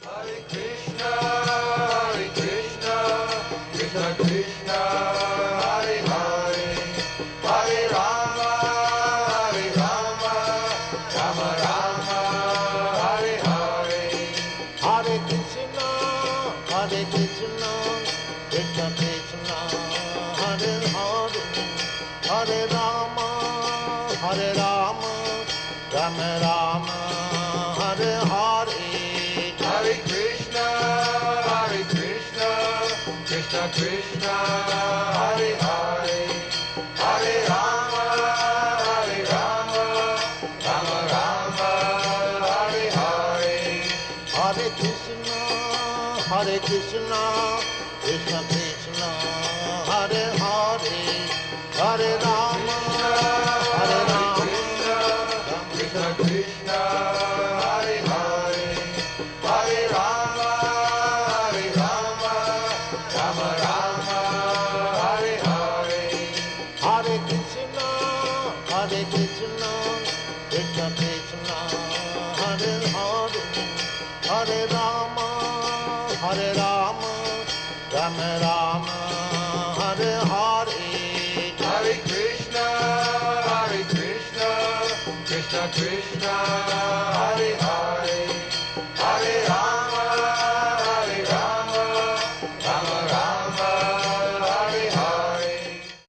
Hare Krishna, Krishna Krishna, Hare Hare, Hare Rama, Rama Rama, Hare Hare. Hare Krishna, Krishna Krishna, Hare Hare, Hare Rama, Rama Rama, Hare Hare. Hare Krishna, Krishna Krishna, Hare Hare, Hare Rama, Rama Rama, Hare Hare. Hare Krishna, Krishna Krishna, Hare Hare, Hare Rama, Krishna Krishna, Hare Hare, Hare Rama, Rama Rama, Hare Hare. Hare Krishna, Krishna Krishna, Hare Hare, Hare Rama, Rama Rama, Hare Hare. Hare Krishna, Krishna Krishna, Hare Hare, Hare Rama.